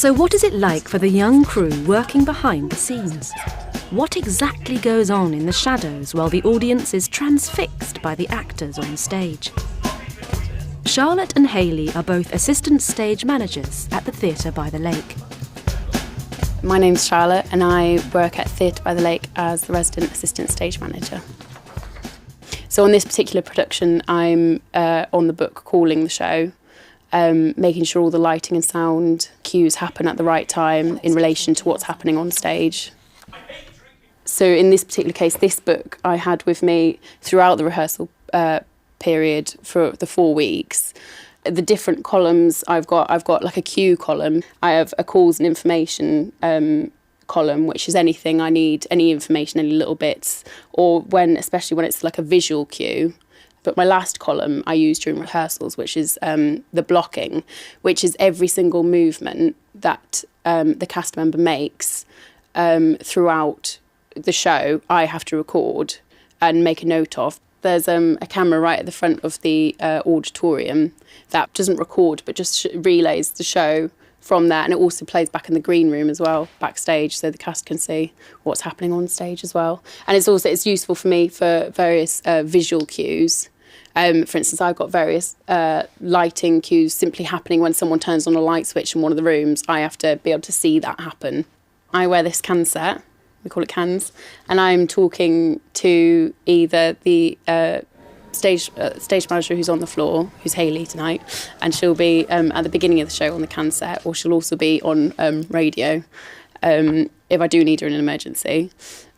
So what is it like for the young crew working behind the scenes? What exactly goes on in the shadows while the audience is transfixed by the actors on stage? Charlotte and Hayley are both assistant stage managers at the Theatre by the Lake. My name's Charlotte and I work at Theatre by the Lake as the resident assistant stage manager. So on this particular production, I'm on the book calling the show, making sure all the lighting and sound cues happen at the right time in relation to what's happening on stage. So in this particular case, this book I had with me throughout the rehearsal period for the 4 weeks. The different columns I've got like a cue column. I have a calls and information column, which is anything I need, any information, any little bits, or especially when it's like a visual cue. But my last column I use during rehearsals, which is the blocking, which is every single movement that the cast member makes throughout the show. I have to record and make a note of. There's a camera right at the front of the auditorium that doesn't record but just relays the show from there, and it also plays back in the green room as well, backstage, so the cast can see what's happening on stage as well. And it's useful for me for various visual cues. For instance, I've got various lighting cues simply happening when someone turns on a light switch in one of the rooms. I have to be able to see that happen. I wear this can set, we call it cans, and I'm talking to either the stage manager who's on the floor, who's Hayley tonight, and she'll be at the beginning of the show on the can set, or she'll also be on radio if I do need her in an emergency.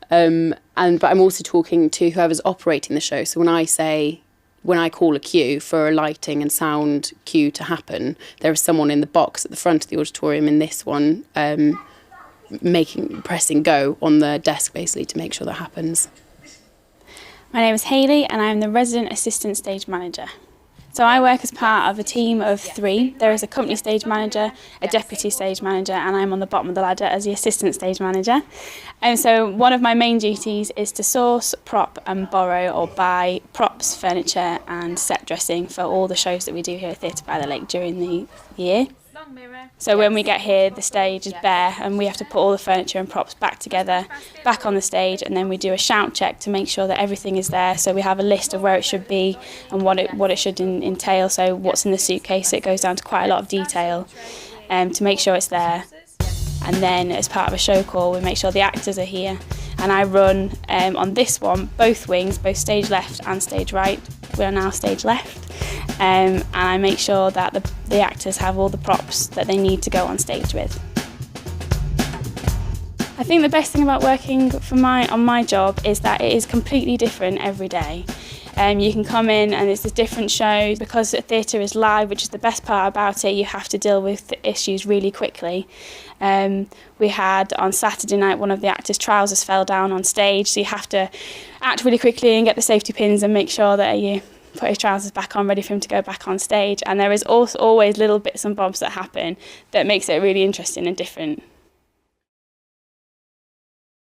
But I'm also talking to whoever's operating the show. So when I call a cue for a lighting and sound cue to happen, there is someone in the box at the front of the auditorium in this one pressing go on the desk basically to make sure that happens. My name is Hayley and I'm the resident assistant stage manager. So I work as part of a team of 3. There is a company stage manager, a deputy stage manager, and I'm on the bottom of the ladder as the assistant stage manager. And so one of my main duties is to source, prop and borrow or buy props, furniture and set dressing for all the shows that we do here at Theatre by the Lake during the year. So when we get here, the stage is bare and we have to put all the furniture and props back together, back on the stage, and then we do a shout check to make sure that everything is there. So we have a list of where it should be and what it should entail. So what's in the suitcase, it goes down to quite a lot of detail to make sure it's there. And then as part of a show call, we make sure the actors are here. And I run on this one, both wings, both stage left and stage right. We are now stage left. And I make sure that the actors have all the props that they need to go on stage with. I think the best thing about working on my job is that it is completely different every day. You can come in and it's a different show. Because the theatre is live, which is the best part about it, you have to deal with the issues really quickly. We had on Saturday night one of the actors' trousers fell down on stage, so you have to act really quickly and get the safety pins and make sure that you put his trousers back on, ready for him to go back on stage. And there is also always little bits and bobs that happen that makes it really interesting and different.